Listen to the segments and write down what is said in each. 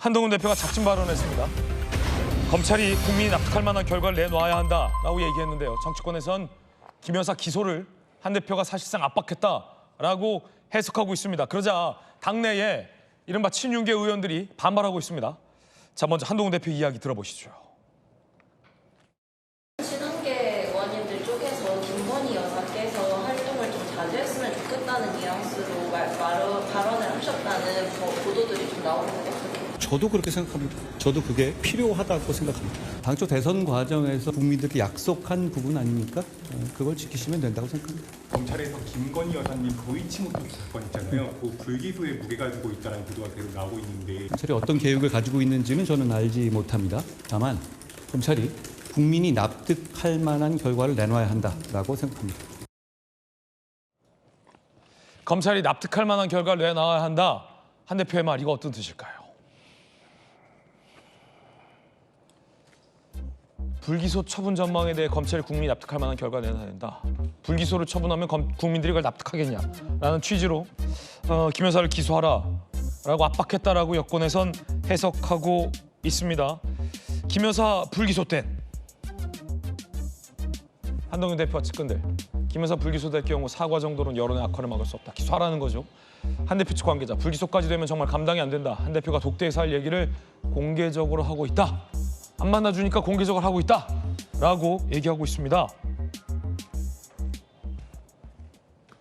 한동훈 대표가 작심 발언했습니다. 검찰이 국민이 납득할 만한 결과를 내놔야 한다라고 얘기했는데요. 정치권에선 김 여사 기소를 한 대표가 사실상 압박했다라고 해석하고 있습니다. 그러자 당내에 이른바 친윤계 의원들이 반발하고 있습니다. 자, 먼저 한동훈 대표 이야기 들어보시죠. 친한계 의원님들 쪽에서 김건희 여사께서 활동을 좀 자제했으면 좋겠다는 뉘앙스로 발언을 하셨다는 보도들이 좀 나오는 것 같아요. 저도 그렇게 생각합니다. 저도 그게 필요하다고 생각합니다. 당초 대선 과정에서 국민들께 약속한 부분 아닙니까? 그걸 지키시면 된다고 생각합니다. 검찰에서 김건희 여사님 도이치모터 사건 있잖아요. 그 불기소에 무게가 두고 있다는 보도가 계속 나오고 있는데 검찰이 어떤 계획을 가지고 있는지는 저는 알지 못합니다. 다만 검찰이 국민이 납득할 만한 결과를 내놔야 한다라고 생각합니다. 검찰이 납득할 만한 결과를 내놔야 한다. 한 대표의 말, 이거 어떤 뜻일까요? 불기소 처분 전망에 대해 검찰이 국민이 납득할 만한 결과를 내놔야 된다. 불기소를 처분하면 국민들이 그걸 납득하겠냐라는 취지로 김 여사를 기소하라라고 압박했다라고 여권에선 해석하고 있습니다. 김 여사 불기소 땐 한동훈 대표와 측근들, 김 여사 불기소될 경우 사과 정도로는 여론의 악화를 막을 수 없다. 기소하라는 거죠. 한 대표 측 관계자, 불기소까지 되면 정말 감당이 안 된다. 한 대표가 독대에서 할 얘기를 공개적으로 하고 있다. 안 만나주니까 공개적으로 하고 있다라고 얘기하고 있습니다.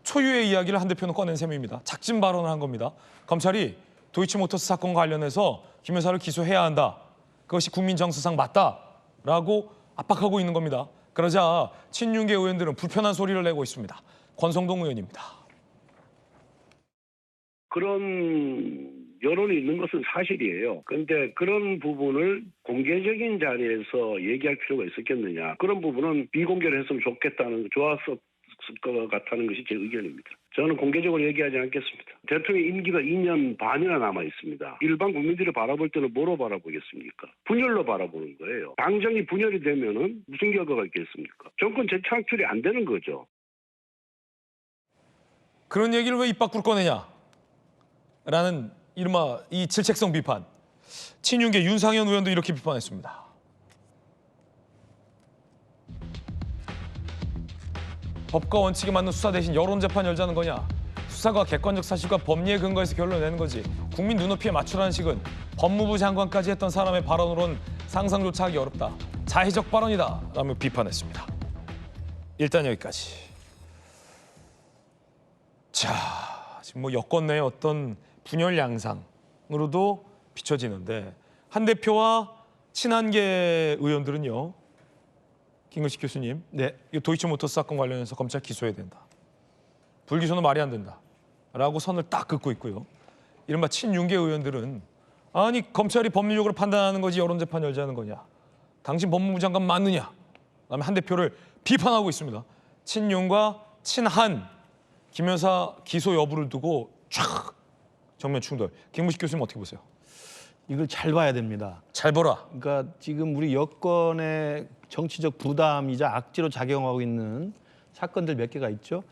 초유의 이야기를 한 대표는 꺼낸 셈입니다. 작심 발언을 한 겁니다. 검찰이 도이치모터스 사건과 관련해서 김 여사를 기소해야 한다. 그것이 국민 정서상 맞다라고 압박하고 있는 겁니다. 그러자 친윤계 의원들은 불편한 소리를 내고 있습니다. 권성동 의원입니다. 그런 여론이 있는 것은 사실이에요. 그런데 그런 부분을 공개적인 자리에서 얘기할 필요가 있었겠느냐. 그런 부분은 비공개를 했으면 좋았을 것 같다는 것이 제 의견입니다. 저는 공개적으로 얘기하지 않겠습니다. 대통령 임기가 2년 반이나 남아 있습니다. 일반 국민들이 바라볼 때는 뭐로 바라보겠습니까? 분열로 바라보는 거예요. 당정이 분열이 되면은 무슨 결과가 있겠습니까? 정권 재창출이 안 되는 거죠. 그런 얘기를 왜 입 밖으로 꺼내냐? 라는 이른바 이 질책성 비판. 친윤계 윤상현 의원도 이렇게 비판했습니다. 법과 원칙에 맞는 수사 대신 여론재판 열자는 거냐? 수사가 객관적 사실과 법리에 근거해서 결론을 내는 거지. 국민 눈높이에 맞추라는 식은 법무부 장관까지 했던 사람의 발언으로는 상상조차 하기 어렵다. 자해적 발언이다. 라며 비판했습니다. 일단 여기까지. 자, 지금 뭐 여권 내의 어떤 분열 양상으로도 비춰지는데 한 대표와 친한계 의원들은요. 김근식 교수님, 네, 이 도이치모터스 사건 관련해서 검찰 기소해야 된다. 불기소는 말이 안 된다라고 선을 딱 긋고 있고요. 이른바 친윤계 의원들은 아니 검찰이 법률적으로 판단하는 거지 여론재판 열자는 거냐. 당신 법무부 장관 맞느냐. 그다음에 한 대표를 비판하고 있습니다. 친윤과 친한 김 여사 기소 여부를 두고 촥 정면 충돌. 김근식 교수님 어떻게 보세요? 이걸 잘 봐야 됩니다. 잘 보라. 그러니까 지금 우리 여권의 정치적 부담이자 악재로 작용하고 있는 사건들 몇 개가 있죠.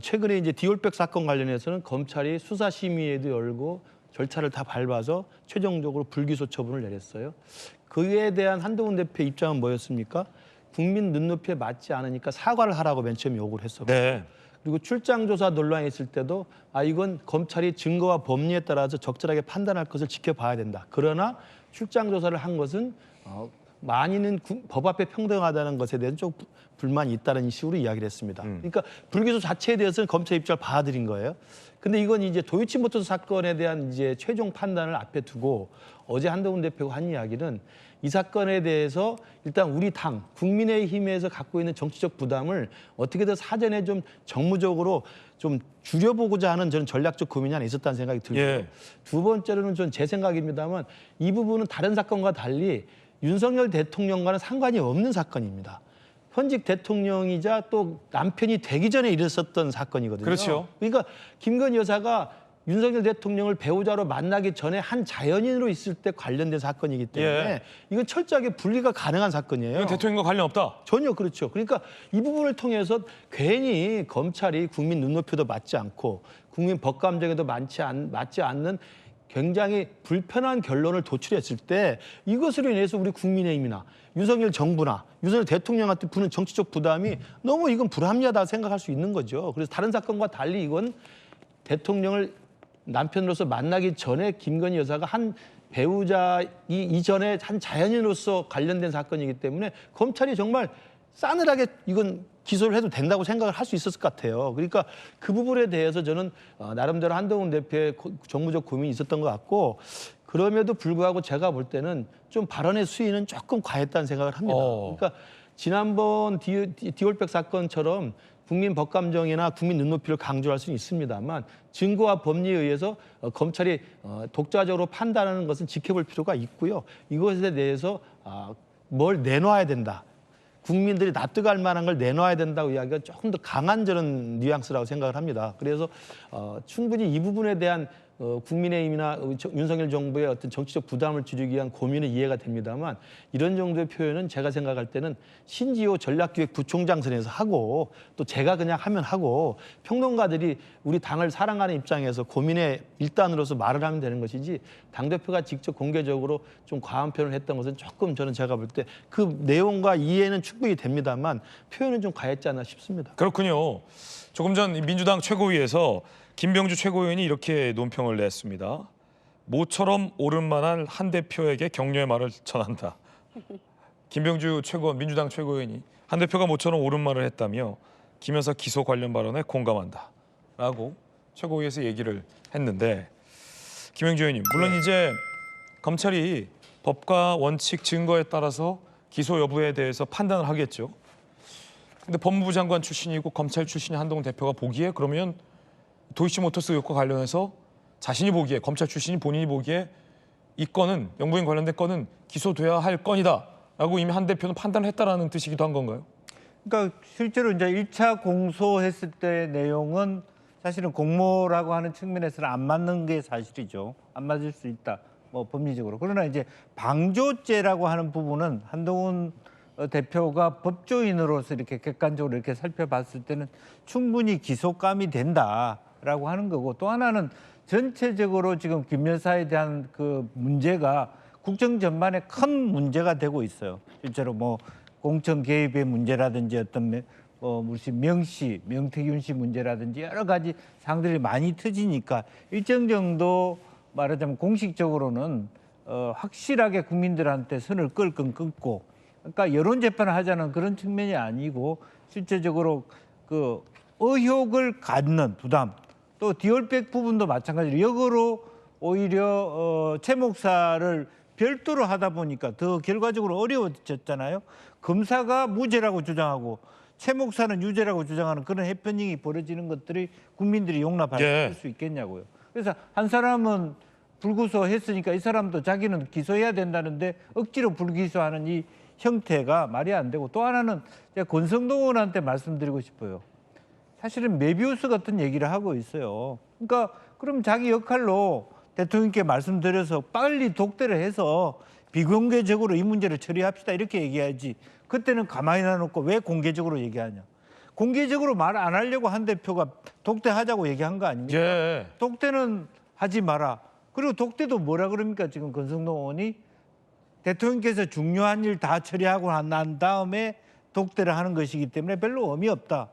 최근에 이제 디올백 사건 관련해서는 검찰이 수사심의회도 열고 절차를 다 밟아서 최종적으로 불기소 처분을 내렸어요. 그에 대한 한동훈 대표의 입장은 뭐였습니까? 국민 눈높이에 맞지 않으니까 사과를 하라고 맨 처음에 요구를 했었고. 네. 그리고 출장조사 논란이 있을 때도 이건 검찰이 증거와 법리에 따라서 적절하게 판단할 것을 지켜봐야 된다. 그러나 출장조사를 한 것은 많이는 법 앞에 평등하다는 것에 대해서 좀 불만이 있다는 식으로 이야기를 했습니다. 그러니까 불기소 자체에 대해서는 검찰 입장을 받아들인 거예요. 근데 이건 이제 도이치모터스 사건에 대한 이제 최종 판단을 앞에 두고 어제 한동훈 대표가 한 이야기는 이 사건에 대해서 일단 우리 당 국민의힘에서 갖고 있는 정치적 부담을 어떻게든 사전에 좀 정무적으로 좀 줄여보고자 하는 저는 전략적 고민이 하나 있었다는 생각이 들고요. 예. 두 번째로는 전 제 생각입니다만 이 부분은 다른 사건과 달리 윤석열 대통령과는 상관이 없는 사건입니다. 현직 대통령이자 또 남편이 되기 전에 일었었던 사건이거든요. 그렇죠. 그러니까 김건희 여사가 윤석열 대통령을 배우자로 만나기 전에 한 자연인으로 있을 때 관련된 사건이기 때문에 이건 철저하게 분리가 가능한 사건이에요. 이건 대통령과 관련 없다. 전혀 그렇죠. 그러니까 이 부분을 통해서 괜히 검찰이 국민 눈높이도 맞지 않고 국민 법감정에도 맞지 않는 굉장히 불편한 결론을 도출했을 때 이것으로 인해서 우리 국민의힘이나 윤석열 정부나 윤석열 대통령한테 부는 정치적 부담이 너무 이건 불합리하다고 생각할 수 있는 거죠. 그래서 다른 사건과 달리 이건 대통령을 남편으로서 만나기 전에 김건희 여사가 한 배우자 이전에 한 자연인으로서 관련된 사건이기 때문에 검찰이 정말 싸늘하게 이건 기소를 해도 된다고 생각을 할 수 있었을 것 같아요. 그러니까 그 부분에 대해서 저는 나름대로 한동훈 대표의 정무적 고민이 있었던 것 같고 그럼에도 불구하고 제가 볼 때는 좀 발언의 수위는 조금 과했다는 생각을 합니다. 그러니까 지난번 디올백 사건처럼 국민 법감정이나 국민 눈높이를 강조할 수는 있습니다만 증거와 법리에 의해서 검찰이 독자적으로 판단하는 것은 지켜볼 필요가 있고요. 이것에 대해서 뭘 내놔야 된다. 국민들이 납득할 만한 걸 내놔야 된다고 이야기가 조금 더 강한 저는 뉘앙스라고 생각을 합니다. 그래서 충분히 이 부분에 대한 국민의힘이나 윤석열 정부의 어떤 정치적 부담을 줄이기 위한 고민은 이해가 됩니다만 이런 정도의 표현은 제가 생각할 때는 신지호 전략기획부총장 선에서 하고 또 제가 그냥 하면 하고 평론가들이 우리 당을 사랑하는 입장에서 고민의 일단으로서 말을 하면 되는 것이지 당대표가 직접 공개적으로 좀 과한 표현을 했던 것은 조금 저는 제가 볼 때 그 내용과 이해는 충분히 됩니다만 표현은 좀 과했지 않나 싶습니다. 그렇군요. 조금 전 민주당 최고위에서 김병주 최고위원이 이렇게 논평을 냈습니다. 모처럼 오른만한 한 대표에게 격려의 말을 전한다. 김병주 민주당 최고위원이 한 대표가 모처럼 옳은 말을 했다며 김 여사 기소 관련 발언에 공감한다. 라고 최고위에서 얘기를 했는데 김병주 의원님, 물론 이제 검찰이 법과 원칙 증거에 따라서 기소 여부에 대해서 판단을 하겠죠. 근데 법무부 장관 출신이고 검찰 출신의 한동훈 대표가 보기에 그러면 도이치모터스 의혹과 관련해서 자신이 보기에 검찰 출신이 본인이 보기에 이 건은 영부인 관련된 건은 기소돼야 할 건이다라고 이미 한 대표는 판단을 했다라는 뜻이기도 한 건가요? 그러니까 실제로 이제 1차 공소했을 때 내용은 사실은 공모라고 하는 측면에서는 안 맞는 게 사실이죠. 안 맞을 수 있다. 뭐 법리적으로. 그러나 이제 방조죄라고 하는 부분은 한동훈 대표가 법조인으로서 이렇게 객관적으로 이렇게 살펴봤을 때는 충분히 기소감이 된다라고 하는 거고 또 하나는 전체적으로 지금 김 여사에 대한 그 문제가 국정 전반에 큰 문제가 되고 있어요. 실제로 뭐 공천 개입의 문제라든지 어떤 무슨 명태균 씨 문제라든지 여러 가지 상들이 많이 터지니까 일정 정도 말하자면 공식적으로는 확실하게 국민들한테 선을 끌건 끊고 그러니까 여론 재판을 하자는 그런 측면이 아니고 실제적으로 그 의혹을 갖는 부담 또 디올백 부분도 마찬가지로 역으로 오히려 최 목사를 별도로 하다 보니까 더 결과적으로 어려워졌잖아요. 검사가 무죄라고 주장하고 최 목사는 유죄라고 주장하는 그런 해프닝이 벌어지는 것들이 국민들이 용납할 수 있겠냐고요. 그래서 한 사람은 불구속했으니까 이 사람도 자기는 기소해야 된다는데 억지로 불기소하는 이 형태가 말이 안 되고 또 하나는 제가 권성동 의원한테 말씀드리고 싶어요. 사실은 메비우스 같은 얘기를 하고 있어요. 그러니까 그럼 자기 역할로 대통령께 말씀드려서 빨리 독대를 해서 비공개적으로 이 문제를 처리합시다 이렇게 얘기해야지 그때는 가만히 놔놓고 왜 공개적으로 얘기하냐. 공개적으로 말 안 하려고 한 대표가 독대하자고 얘기한 거 아닙니까? 예. 독대는 하지 마라. 그리고 독대도 뭐라 그럽니까? 지금 권성동 의원이 대통령께서 중요한 일 다 처리하고 난 다음에 독대를 하는 것이기 때문에 별로 의미 없다.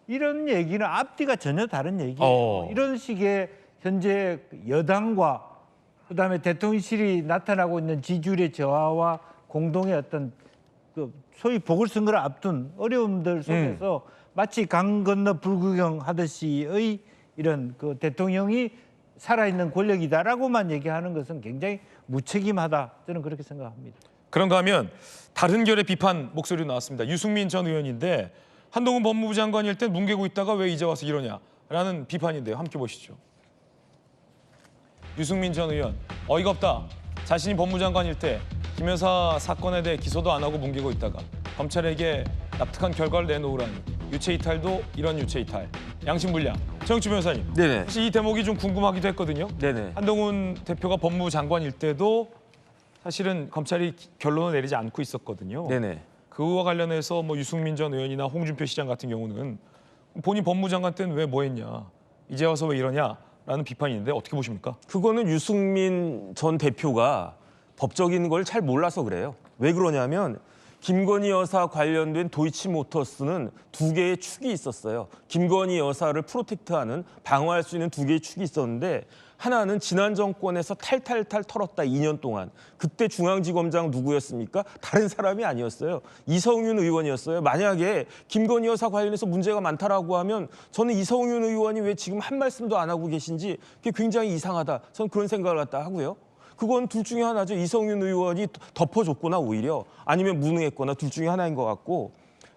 이런 얘기는 앞뒤가 전혀 다른 얘기예요. 이런 식의 현재 여당과 그다음에 대통령실이 나타나고 있는 지지율의 저하와 공동의 어떤 그 소위 보궐선거를 앞둔 어려움들 속에서 마치 강 건너 불구경 하듯이의 이런 그 대통령이 살아있는 권력이다라고만 얘기하는 것은 굉장히 무책임하다. 저는 그렇게 생각합니다. 그런가 하면 다른 결의 비판 목소리 나왔습니다. 유승민 전 의원인데 한동훈 법무부 장관일 때 뭉개고 있다가 왜 이제 와서 이러냐라는 비판인데요. 함께 보시죠. 유승민 전 의원, 어이가 없다. 자신이 법무부 장관일 때 김 여사 사건에 대해 기소도 안 하고 뭉개고 있다가 검찰에게 납득한 결과를 내놓으라니 유체 이탈도 이런 유체 이탈. 양심불량. 정치 변호사님. 네네. 사실 이 대목이 좀 궁금하기도 했거든요. 네네. 한동훈 대표가 법무부 장관일 때도 사실은 검찰이 결론을 내리지 않고 있었거든요. 네네. 그와 관련해서 뭐 유승민 전 의원이나 홍준표 시장 같은 경우는 본인 법무부 장관 때는 왜 뭐 했냐. 이제 와서 왜 이러냐. 라는 비판이 있는데 어떻게 보십니까? 그거는 유승민 전 대표가 법적인 걸 잘 몰라서 그래요. 왜 그러냐면 김건희 여사 관련된 도이치모터스는 두 개의 축이 있었어요. 김건희 여사를 프로텍트하는 방어할 수 있는 두 개의 축이 있었는데 하나는 지난 정권에서 탈탈탈 털었다 2년 동안. 그때 중앙지검장 누구였습니까? 다른 사람이 아니었어요. 이성윤 의원이었어요. 만약에 김건희 여사 관련해서 문제가 많다라고 하면 저는 이성윤 의원이 왜 지금 한 말씀도 안 하고 계신지 그게 굉장히 이상하다. 저는 그런 생각을 갖다 하고요. 그건 둘 중에 하나죠. 이성윤 의원이 덮어줬거나 오히려 아니면 무능했거나 둘 중에 하나인 것 같고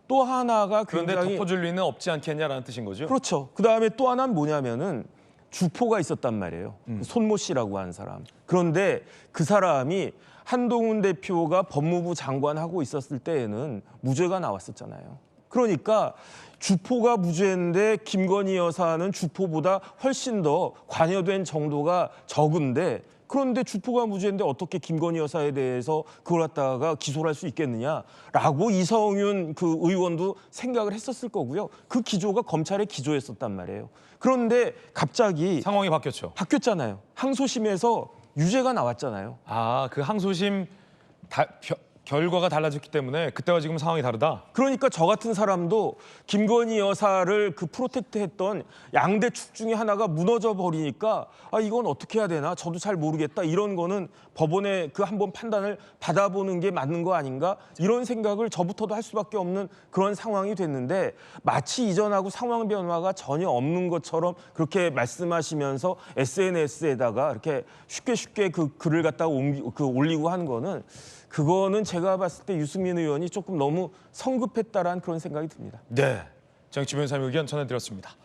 또 하나가 그런데 굉장히 덮어줄 리는 없지 않겠냐라는 뜻인 거죠. 그렇죠. 그다음에 또 하나는 뭐냐면은 주포가 있었단 말이에요. 손모 씨라고 하는 사람. 그런데 그 사람이 한동훈 대표가 법무부 장관 하고 있었을 때에는 무죄가 나왔었잖아요. 그러니까 주포가 무죄인데 김건희 여사는 주포보다 훨씬 더 관여된 정도가 적은데 그런데 주포가 무죄인데 어떻게 김건희 여사에 대해서 그걸 갖다가 기소를 할 수 있겠느냐라고 이성윤 그 의원도 생각을 했었을 거고요. 그 기조가 검찰의 기조였었단 말이에요. 그런데 갑자기 상황이 바뀌었죠. 바뀌었잖아요. 항소심에서 유죄가 나왔잖아요. 아, 그 항소심 결과가 달라졌기 때문에 그때와 지금 상황이 다르다. 그러니까 저 같은 사람도 김건희 여사를 그 프로텍트했던 양대 축 중에 하나가 무너져 버리니까 아 이건 어떻게 해야 되나 저도 잘 모르겠다 이런 거는 법원의 그 한번 판단을 받아보는 게 맞는 거 아닌가 이런 생각을 저부터도 할 수밖에 없는 그런 상황이 됐는데 마치 이전하고 상황 변화가 전혀 없는 것처럼 그렇게 말씀하시면서 SNS에다가 이렇게 쉽게 그 글을 갖다가 올리고 하는 거는 그거는 제가 봤을 때 유승민 의원이 조금 너무 성급했다라는 그런 생각이 듭니다. 네, 정치 변호사님 의견 전해드렸습니다.